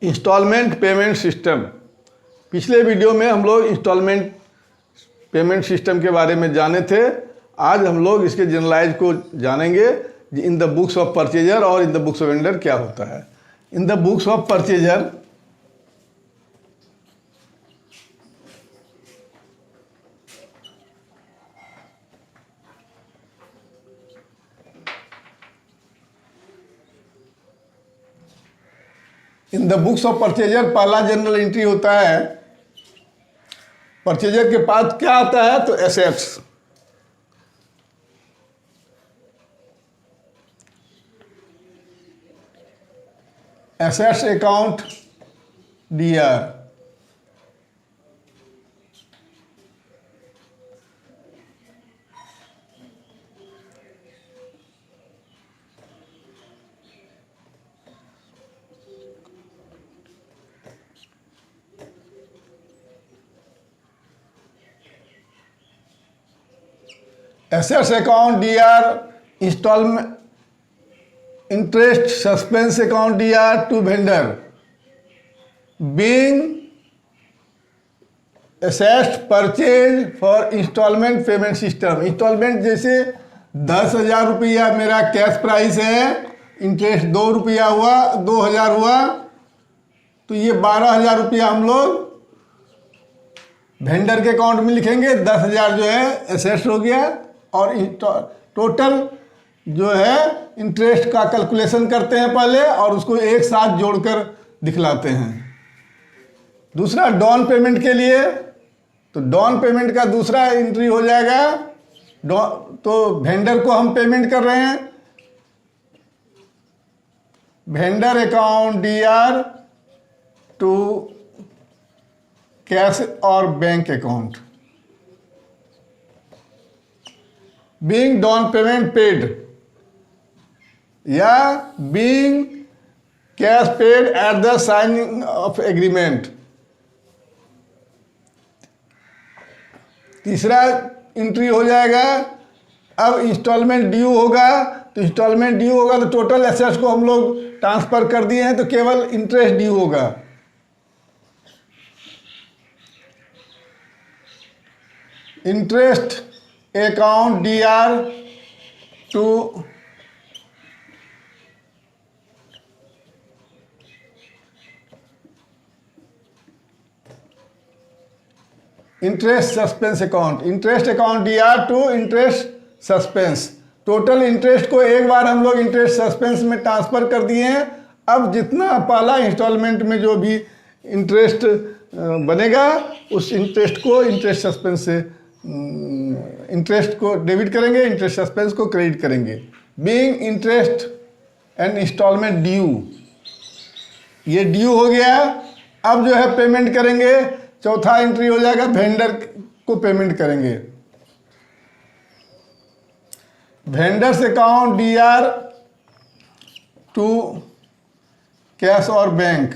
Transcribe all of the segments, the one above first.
Instalment payment system. पिछले video में हम लोग इंस्टॉलमेंट पेमेंट सिस्टम के बारे में जाने थे। आज हम लोग इसके जनरलाइज को जानेंगे। In the books of purchaser और in the books of vendor क्या होता है। In the books of purchaser in the books of purchaser पहला जनरल एंट्री होता है। परचेजर के पास क्या आता है तो assets. Assets account DR. Assets account DR instalment interest suspense account DR to vendor being assets purchase for instalment payment system. Instalment जैसे 10,000 रुपया मेरा कैश प्राइस है, इंटरेस्ट 2 रुपया हुआ, 2,000 हुआ, तो ये 12,000 रुपया हम लोग वेंडर के अकाउंट में लिखेंगे। 10,000 जो है एसेट्स हो गया और टोटल जो है इंटरेस्ट का कैलकुलेशन करते हैं पहले और उसको एक साथ जोड़कर दिखलाते हैं। दूसरा डाउन पेमेंट के लिए, तो डाउन पेमेंट का दूसरा एंट्री हो जाएगा। तो वेंडर को हम पेमेंट कर रहे हैं, vendor account DR to cash और bank account. Being down payment paid या being cash paid at the signing of agreement. तीसरा एंट्री हो जाएगा। अब इंस्टॉलमेंट ड्यू होगा, तो इंस्टॉलमेंट ड्यू होगा तो टोटल एसेट्स को हम लोग ट्रांसफर कर दिए हैं, तो केवल इंटरेस्ट ड्यू होगा। Interest account DR to interest suspense account. Interest account DR to interest suspense. Total interest को एक बार हम लोग इंटरेस्ट सस्पेंस में ट्रांसफर कर दिए हैं। अब जितना पहला इंस्टॉलमेंट में जो भी इंटरेस्ट बनेगा उस इंटरेस्ट को इंटरेस्ट सस्पेंस से इंटरेस्ट को डेबिट करेंगे, इंटरेस्ट सस्पेंस को क्रेडिट करेंगे। Being interest and instalment due, ये ड्यू हो गया। अब जो है पेमेंट करेंगे। चौथा एंट्री हो जाएगा, वेंडर को पेमेंट करेंगे। Vendors account DR to cash और bank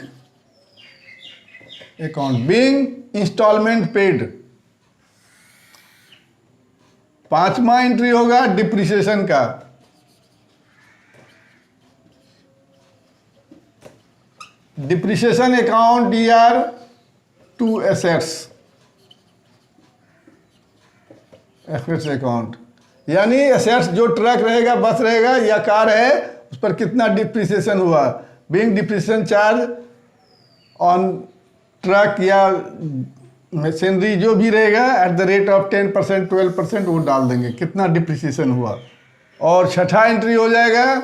account being instalment paid. पांचवा एंट्री होगा डिप्रिसिएशन का। Depreciation account DR to assets account, यानी एसेट्स जो ट्रक रहेगा, बस रहेगा या कार है, उस पर कितना डिप्रिसिएशन हुआ। Being depreciation charge on truck या मशीनरी जो भी रहेगा एट द रेट ऑफ 10%, 12% वो डाल देंगे कितना डिप्रिसिएशन हुआ। और छठा एंट्री हो जाएगा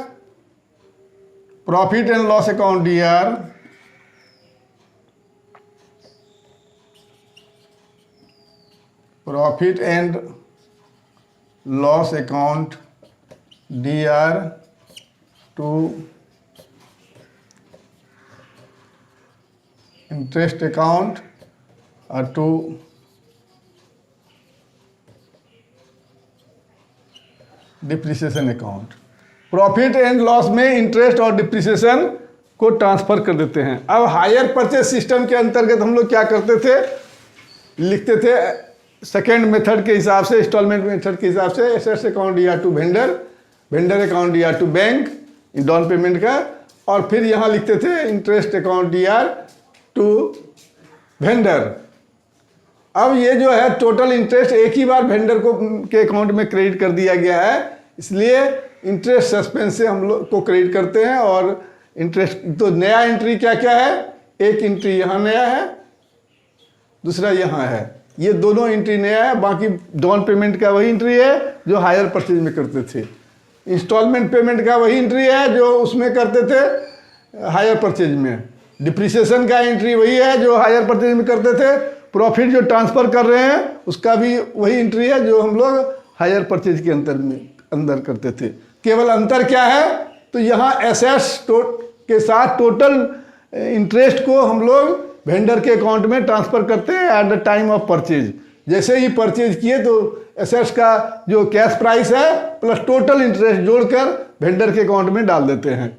profit and loss account DR profit and loss account DR to interest account और to depreciation account. Profit and loss में इंटरेस्ट और डिप्रिसिएशन को ट्रांसफर कर देते हैं। अब हायर परचेज सिस्टम के अंतर्गत हम लोग क्या करते थे, लिखते थे सेकेंड मेथड के हिसाब से, इंस्टॉलमेंट मेथड के हिसाब से, assets account DR to vendor, vendor account DR to bank down payment का, और फिर यहाँ लिखते थे interest account DR to vendor. अब ये जो है टोटल इंटरेस्ट एक ही बार वेंडर को के अकाउंट में क्रेडिट कर दिया गया है, इसलिए इंटरेस्ट सस्पेंस से हम लोग को क्रेडिट करते हैं। और इंटरेस्ट तो नया एंट्री क्या क्या है, एक एंट्री यहाँ नया है, दूसरा यहाँ है, ये दोनों एंट्री नया है। बाकी डाउन पेमेंट का वही एंट्री है जो हायर परचेज में करते थे, इंस्टॉलमेंट पेमेंट का वही एंट्री है जो उसमें करते थे हायर परचेज में, डिप्रिसिएशन का एंट्री वही है जो हायर परचेज में करते थे, प्रॉफिट जो ट्रांसफ़र कर रहे हैं उसका भी वही एंट्री है जो हम लोग हायर परचेज के अंदर करते थे। केवल अंतर क्या है, तो यहाँ एसेट्स के साथ टोटल इंटरेस्ट को हम लोग वेंडर के अकाउंट में ट्रांसफ़र करते हैं at the time of purchase. जैसे ही परचेज किए तो एसेट्स का जो कैश प्राइस है प्लस टोटल इंटरेस्ट जोड़कर वेंडर के अकाउंट में डाल देते हैं।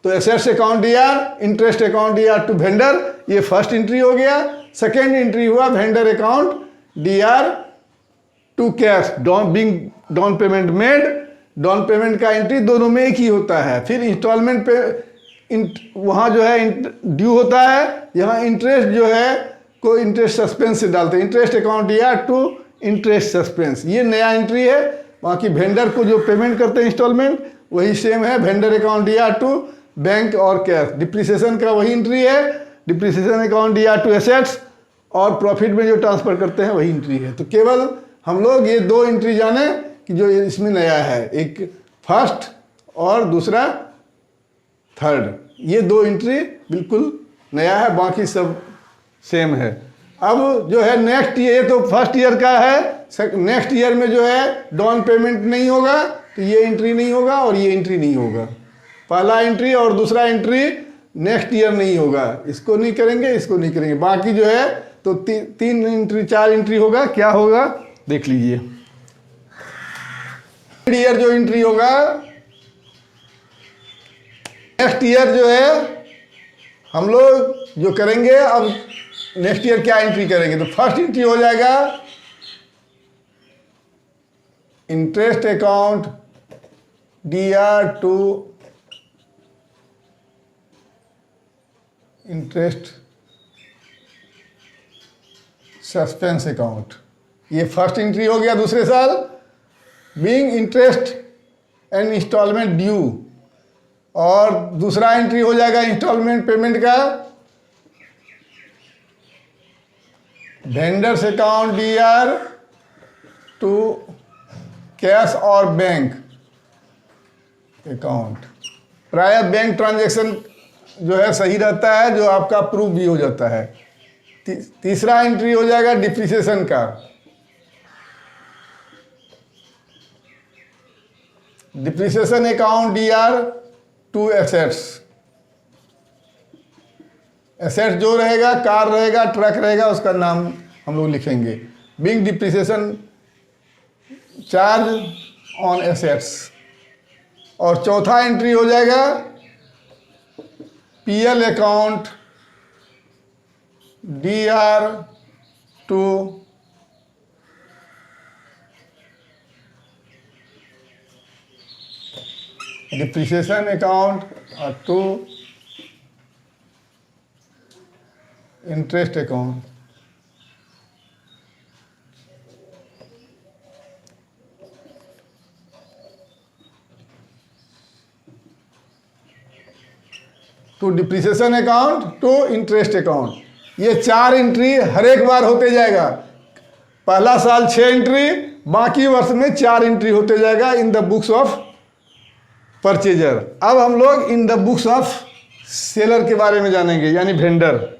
तो assets account DR, interest account DR to vendor, ये फर्स्ट एंट्री हो गया। सेकेंड एंट्री हुआ vendor account DR to cash down payment made, down payment का एंट्री दोनों में एक ही होता है। फिर इंस्टॉलमेंट पे वहाँ जो है ड्यू होता है, यहाँ इंटरेस्ट जो है को इंटरेस्ट सस्पेंस से डालते हैं, interest account DR to interest suspense, ये नया एंट्री है। बाकी वेंडर को जो पेमेंट करते हैं इंस्टॉलमेंट वही सेम है, vendor account DR to bank और कैश। डिप्रिसिएशन का वही एंट्री है, depreciation account DR to assets, और प्रॉफिट में जो ट्रांसफ़र करते हैं वही एंट्री है। तो केवल हम लोग ये दो एंट्री जाने कि जो इसमें नया है, एक फर्स्ट और दूसरा थर्ड, ये दो एंट्री बिल्कुल नया है, बाकी सब सेम है। अब जो है नेक्स्ट ईयर, तो फर्स्ट ईयर का है, नेक्स्ट ईयर में जो है डाउन पेमेंट नहीं होगा तो ये एंट्री नहीं होगा और ये एंट्री नहीं होगा। पहला एंट्री और दूसरा एंट्री नेक्स्ट ईयर नहीं होगा, इसको नहीं करेंगे, इसको नहीं करेंगे। बाकी जो है तो तीन एंट्री 4 एंट्री होगा। क्या होगा देख लीजिए। थर्ड ईयर जो एंट्री होगा, नेक्स्ट ईयर जो है हम लोग जो करेंगे, अब नेक्स्ट ईयर क्या एंट्री करेंगे, तो फर्स्ट एंट्री हो जाएगा interest account DR to interest suspense account, ये फर्स्ट एंट्री हो गया दूसरे साल। Being interest and instalment due, और दूसरा एंट्री हो जाएगा इंस्टॉलमेंट पेमेंट का, vendors account DR to cash और बैंक अकाउंट। प्राय बैंक ट्रांजैक्शन जो है सही रहता है, जो आपका अप्रूव भी हो जाता है। तीसरा एंट्री हो जाएगा डिप्रिसिएशन का, depreciation account DR to assets. Assets जो रहेगा, कार रहेगा, ट्रक रहेगा, उसका नाम हम लोग लिखेंगे। Being depreciation charge on assets. और चौथा एंट्री हो जाएगा PL account DR to depreciation account और to interest account. To depreciation account to interest account, ये 4 एंट्री हर एक बार होते जाएगा। पहला साल 6 एंट्री, बाकी वर्ष में 4 एंट्री होते जाएगा इन द बुक्स ऑफ परचेजर। अब हम लोग इन द बुक्स ऑफ सेलर के बारे में जानेंगे, यानी vendor.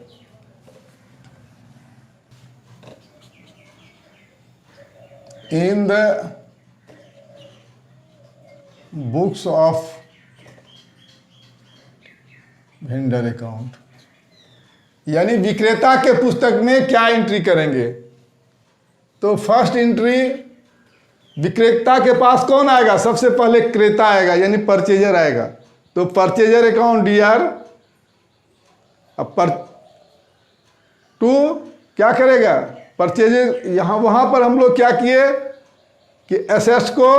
In the books of vendor account, यानी विक्रेता के पुस्तक में क्या एंट्री करेंगे। तो फर्स्ट एंट्री, विक्रेता के पास कौन आएगा, सबसे पहले क्रेता आएगा यानी परचेजर आएगा। तो परचेजर अकाउंट DR। अब टू क्या करेगा, परचेजर, यहाँ वहाँ पर हम लोग क्या किए कि एसेट्स को,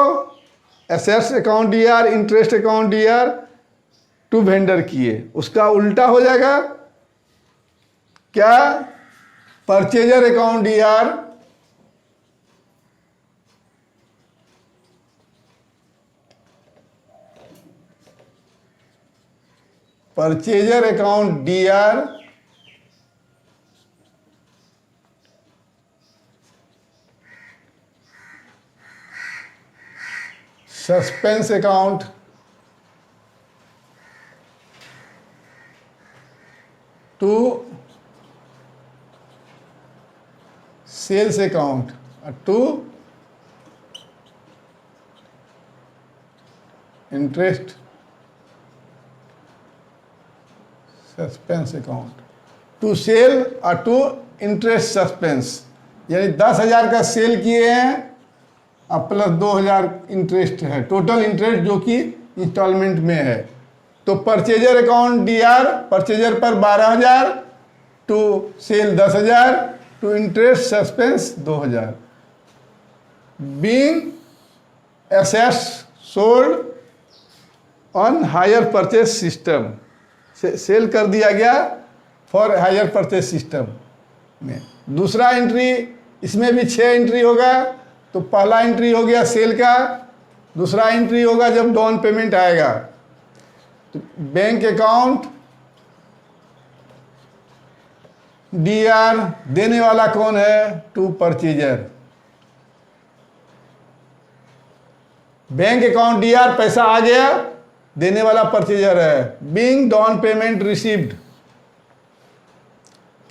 assets account DR, interest account DR, to vendor किए, उसका उल्टा हो जाएगा क्या? Purchaser account DR purchaser account DR suspense account to sales account to interest suspense account to sale और टू इंटरेस्ट सस्पेंस, यानी 10,000 का सेल किए हैं अब प्लस 2,000 इंटरेस्ट है, टोटल इंटरेस्ट जो कि इंस्टॉलमेंट में है। तो परचेजर अकाउंट DR परचेजर पर 12,000, to sale 10,000, to interest suspense 2,000। Being assets sold on hire purchase system, sale कर दिया गया फॉर हायर परचेज सिस्टम में। दूसरा एंट्री, इसमें भी 6 एंट्री होगा। तो पहला एंट्री हो गया सेल का, दूसरा एंट्री होगा जब डाउन पेमेंट आएगा। तो बैंक अकाउंट DR देने वाला कौन है? To purchaser. Bank account DR पैसा आ गया, देने वाला परचेजर है। बीइंग डाउन पेमेंट रिसीव्ड,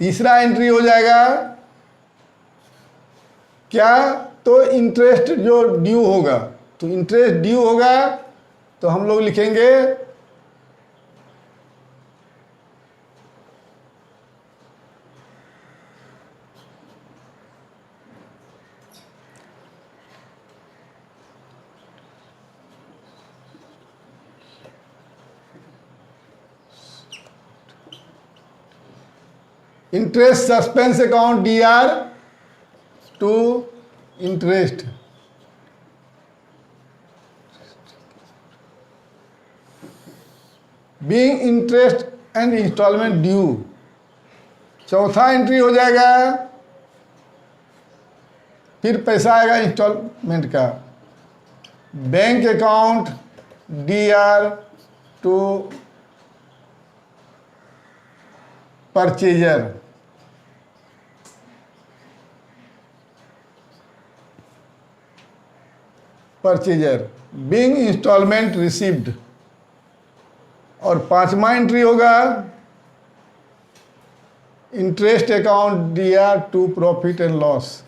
तीसरा एंट्री हो जाएगा क्या? तो इंटरेस्ट जो ड्यू होगा, तो इंटरेस्ट ड्यू होगा तो हम लोग लिखेंगे interest suspense account DR to interest. Being interest and instalment due, चौथा एंट्री हो जाएगा। फिर पैसा आएगा इंस्टॉलमेंट का। Bank account DR to purchaser, purchaser being instalment received. और पांचवा एंट्री होगा interest account DR to profit and loss.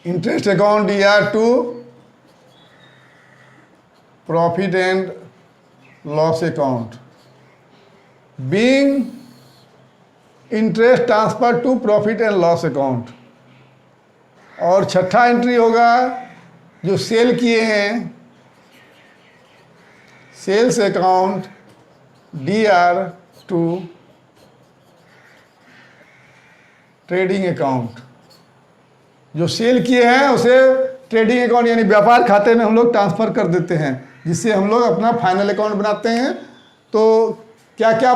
Interest account DR to profit and loss account. Being interest transfer to profit and loss account. और छठा entry होगा जो sale किए हैं, sales account DR to trading account. जो sale किए हैं उसे ट्रेडिंग अकाउंट यानी व्यापार खाते में हम लोग ट्रांसफर कर देते हैं, जिससे हम लोग अपना फाइनल अकाउंट बनाते हैं। तो क्या क्या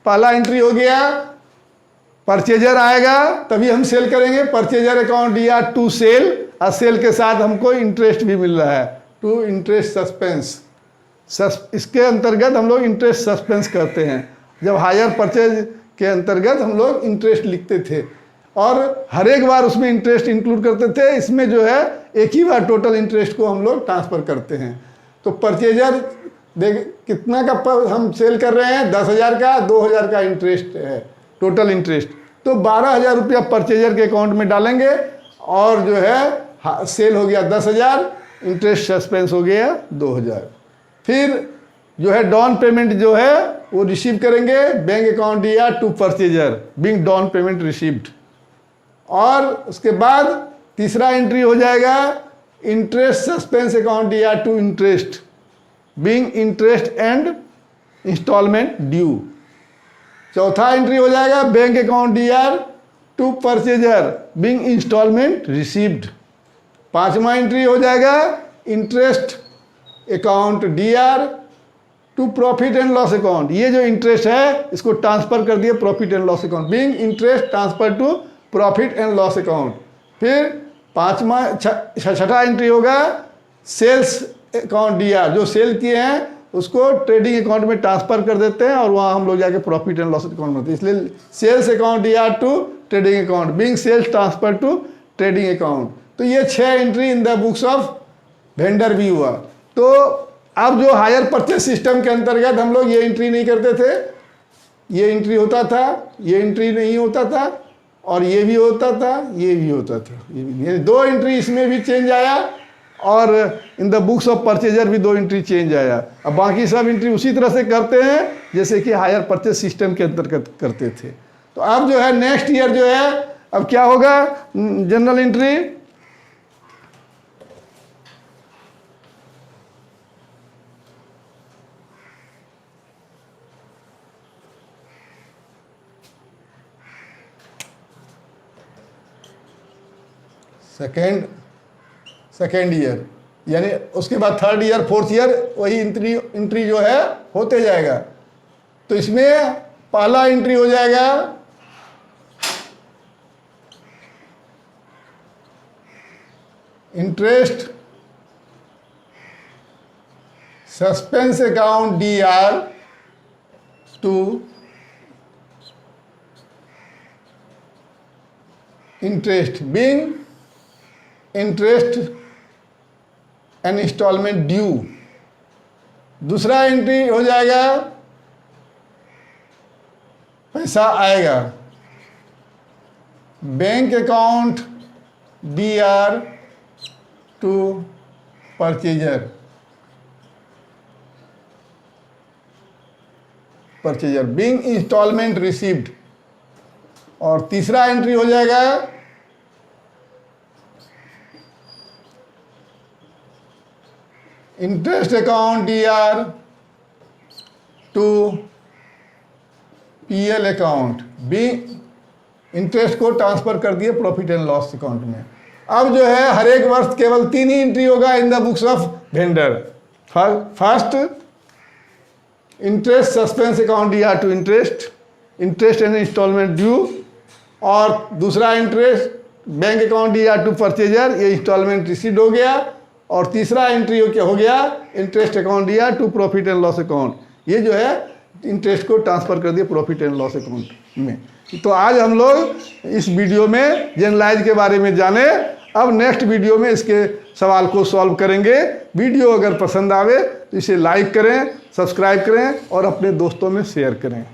पहला एंट्री हो गया, परचेजर आएगा तभी हम सेल करेंगे। Purchaser account DR to sale, और सेल के साथ हमको इंटरेस्ट भी मिल रहा है, टू इंटरेस्ट सस्पेंस। इसके अंतर्गत हम लोग इंटरेस्ट सस्पेंस करते हैं। जब हायर परचेज के अंतर्गत हम लोग इंटरेस्ट लिखते थे और हर एक बार उसमें इंटरेस्ट इंक्लूड करते थे। इसमें जो है एक ही बार टोटल इंटरेस्ट को हम लोग ट्रांसफ़र करते हैं। तो परचेजर देख कितना का हम सेल कर रहे हैं, 10,000 का, 2,000 का इंटरेस्ट है टोटल इंटरेस्ट। तो 12,000 रुपया परचेजर के अकाउंट में डालेंगे और जो है सेल हो गया 10,000, इंटरेस्ट सस्पेंस हो गया 2,000। फिर जो है डाउन पेमेंट जो है वो रिसीव करेंगे bank account DR to purchaser being down payment received. और उसके बाद तीसरा एंट्री हो जाएगा interest suspense account DR to interest being interest and instalment due. चौथा एंट्री हो जाएगा bank account DR to purchaser being instalment received. पांचवा एंट्री हो जाएगा interest account DR to profit and loss account. ये जो इंटरेस्ट है इसको ट्रांसफर कर दिए profit and loss account, being interest transfer to profit and loss account. फिर छठा एंट्री होगा सेल्स अकाउंट DR, जो सेल किए हैं उसको ट्रेडिंग अकाउंट में ट्रांसफर कर देते हैं और वहाँ हम लोग जाके प्रॉफिट एंड लॉस अकाउंट में, इसलिए sales account DR to trading account, being sales transfer to trading account. तो ये 6 entry in the books of vendor भी हुआ। तो अब जो हायर परचेज सिस्टम के अंतर्गत हम लोग ये एंट्री नहीं करते थे, ये एंट्री होता था, ये एंट्री नहीं होता था, और ये भी होता था, ये भी होता था, ये 2 एंट्री इसमें भी चेंज आया, और in the books of purchaser भी 2 एंट्री चेंज आया। अब बाकी सब एंट्री उसी तरह से करते हैं जैसे कि हायर परचेज सिस्टम के अंतर्गत करते थे। तो अब जो है नेक्स्ट ईयर जो है अब क्या होगा, जनरल एंट्री सेकेंड ईयर, यानी उसके बाद 3rd ईयर 4th ईयर वही एंट्री जो है होते जाएगा। तो इसमें पहला एंट्री हो जाएगा interest suspense account DR to interest, being interest and instalment due. दूसरा एंट्री हो जाएगा पैसा आएगा bank account DR to purchaser, being instalment received. और तीसरा एंट्री हो जाएगा interest account DR to PL account, be interest को ट्रांसफर कर दिए प्रॉफिट एंड लॉस अकाउंट में। अब जो है हर एक वर्ष केवल 3 ही एंट्री होगा in the books of vendor. First interest suspense account DR to interest and instalment due, और दूसरा interest bank account DR to purchaser, ये इंस्टॉलमेंट रिसीव्ड हो गया। और तीसरा एंट्री हो गया interest account DR to profit and loss account, ये जो है इंटरेस्ट को ट्रांसफर कर दिया प्रॉफिट एंड लॉस अकाउंट में। तो आज हम लोग इस वीडियो में जनरलाइज के बारे में जाने। अब नेक्स्ट वीडियो में इसके सवाल को सॉल्व करेंगे। वीडियो अगर पसंद आवे तो इसे लाइक करें, सब्सक्राइब करें और अपने दोस्तों में शेयर करें।